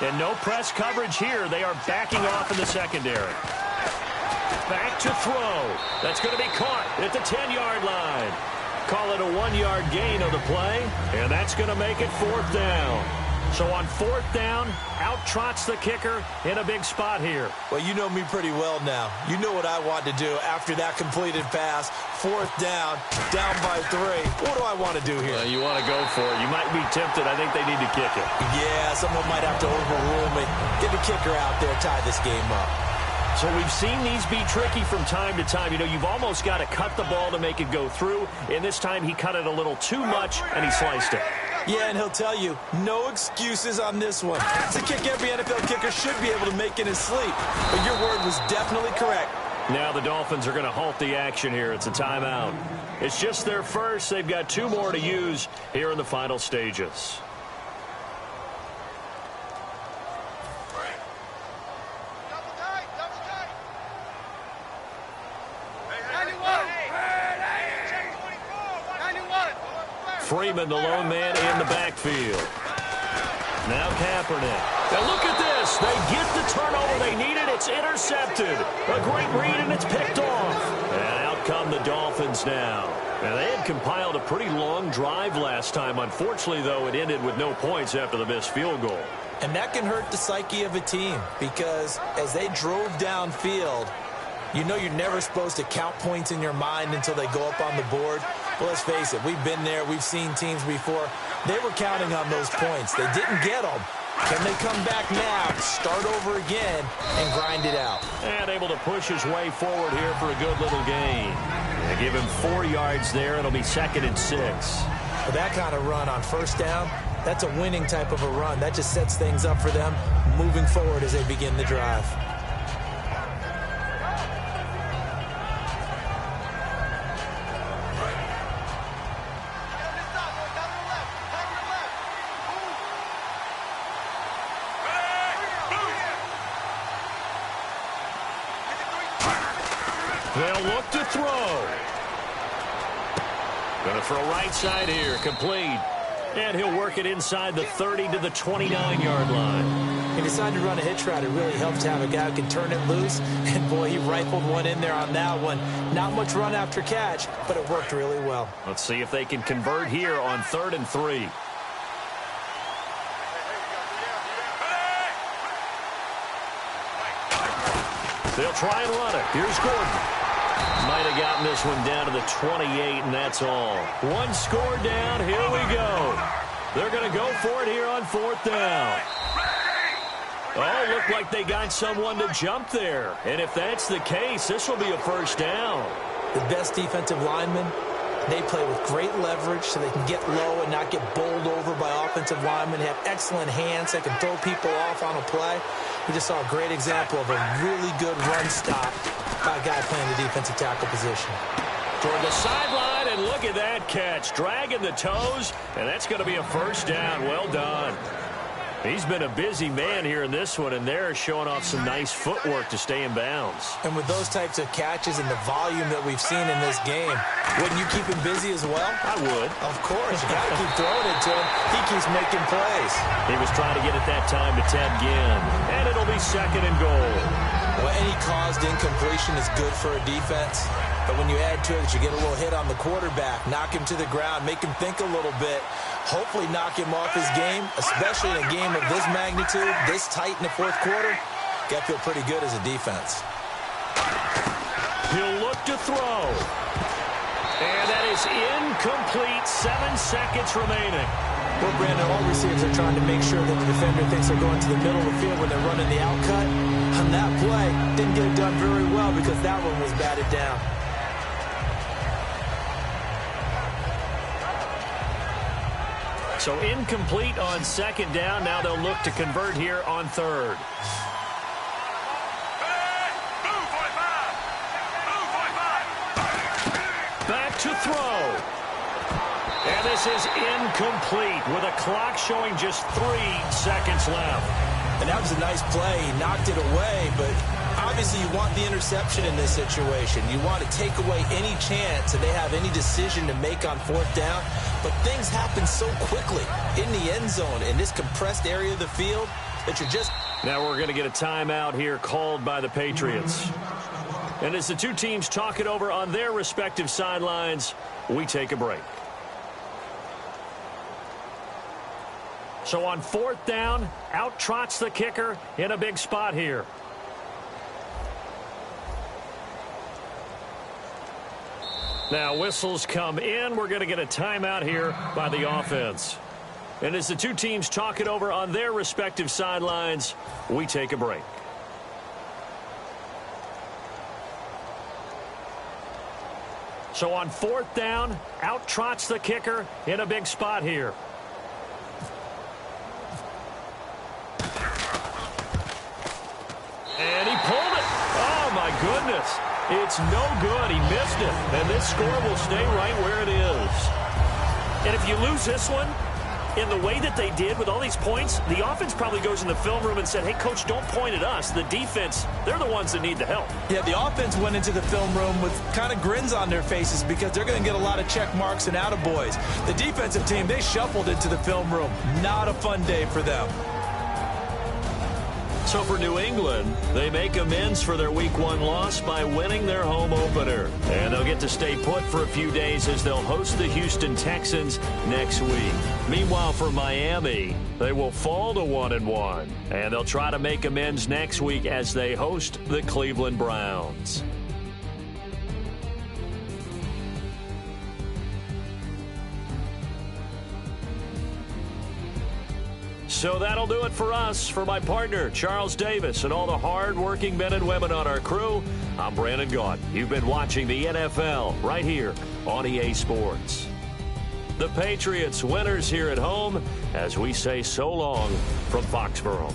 And no press coverage here. They are backing off in the secondary. Back to throw. That's going to be caught at the 10-yard line. Call it a 1-yard gain of the play, and that's going to make it 4th down. So on 4th down, out trots the kicker in a big spot here. Well, you know me pretty well now. You know what I want to do after that completed pass. 4th down, down by 3. What do I want to do here? You want to go for it. You might be tempted. I think they need to kick it. Yeah, someone might have to overrule me. Get the kicker out there, tie this game up. So we've seen these be tricky from time to time. You know, you've almost got to cut the ball to make it go through. And this time he cut it a little too much, and he sliced it. Yeah, and he'll tell you, no excuses on this one. It's a kick every NFL kicker should be able to make in his sleep. But your word was definitely correct. Now the Dolphins are going to halt the action here. It's a timeout. It's just their first. They've got 2 more to use here in the final stages. Freeman, the lone man in the backfield. Now Kaepernick. Now look at this. They get the turnover they needed. It's intercepted. A great read, and it's picked off. And out come the Dolphins now. Now, they had compiled a pretty long drive last time. Unfortunately, though, it ended with no points after the missed field goal. And that can hurt the psyche of a team because as they drove downfield, you know you're never supposed to count points in your mind until they go up on the board. Well, let's face it, we've been there. We've seen teams before. They were counting on those points. They didn't get them. Can they come back now, start over again, and grind it out? And able to push his way forward here for a good little gain. They give him 4 yards there. It'll be 2nd and 6. With that kind of run on first down, that's a winning type of a run. That just sets things up for them moving forward as they begin the drive. They'll look to throw. Going to throw right side here, complete. And he'll work it inside the 30 to the 29-yard line. He decided to run a hitch route. It really helps to have a guy who can turn it loose. And, boy, he rifled one in there on that one. Not much run after catch, but it worked really well. Let's see if they can convert here on 3rd and 3. They'll try and run it. Here's Gordon. Might have gotten this one down to the 28, and that's all. One score down. Here we go. They're going to go for it here on 4th down. Oh, looked like they got someone to jump there. And if that's the case, this will be a 1st down. The best defensive linemen, they play with great leverage so they can get low and not get bowled over by offensive linemen. They have excellent hands. They can throw people off on a play. We just saw a great example of a really good run stop by a guy playing the defensive tackle position. Toward the sideline, and look at that catch. Dragging the toes, and that's going to be a 1st down. Well done. He's been a busy man here in this one, and they're showing off some nice footwork to stay in bounds. And with those types of catches and the volume that we've seen in this game, wouldn't you keep him busy as well? I would. Of course. You got to keep throwing it to him. He keeps making plays. He was trying to get it that time to Ted Ginn, and it'll be 2nd and goal. Well, any caused incompletion is good for a defense. But when you add to it that you get a little hit on the quarterback, knock him to the ground, make him think a little bit, hopefully knock him off his game, especially in a game of this magnitude, this tight in the 4th quarter, got to feel pretty good as a defense. He'll look to throw. And that is incomplete. 7 seconds remaining. Well, Brandon, all receivers are trying to make sure that the defender thinks they're going to the middle of the field when they're running the outcut. On that play, didn't get it done very well because that one was batted down. So incomplete on 2nd down. Now they'll look to convert here on 3rd. Back to throw. And this is incomplete with a clock showing just 3 seconds left. And that was a nice play. He knocked it away, but obviously you want the interception in this situation. You want to take away any chance that they have any decision to make on 4th down. But things happen so quickly in the end zone in this compressed area of the field that you're just... Now we're going to get a timeout here called by the Patriots. And as the two teams talk it over on their respective sidelines, we take a break. So on 4th down, out trots the kicker in a big spot here. Now whistles come in. We're going to get a timeout here by the offense. And as the two teams talk it over on their respective sidelines, we take a break. So on 4th down, out trots the kicker in a big spot here. And he pulled it. Oh, my goodness. It's no good. He missed it. And this score will stay right where it is. And if you lose this one, in the way that they did with all these points, the offense probably goes in the film room and said, hey, coach, don't point at us. The defense, they're the ones that need the help. Yeah, the offense went into the film room with kind of grins on their faces because they're going to get a lot of check marks and attaboys. The defensive team, they shuffled into the film room. Not a fun day for them. So for New England, they make amends for their Week 1 loss by winning their home opener. And they'll get to stay put for a few days as they'll host the Houston Texans next week. Meanwhile, for Miami, they will fall to 1-1. And they'll try to make amends next week as they host the Cleveland Browns. So that'll do it for us. For my partner, Charles Davis, and all the hard-working men and women on our crew, I'm Brandon Gaudin. You've been watching the NFL right here on EA Sports. The Patriots winners here at home as we say so long from Foxborough.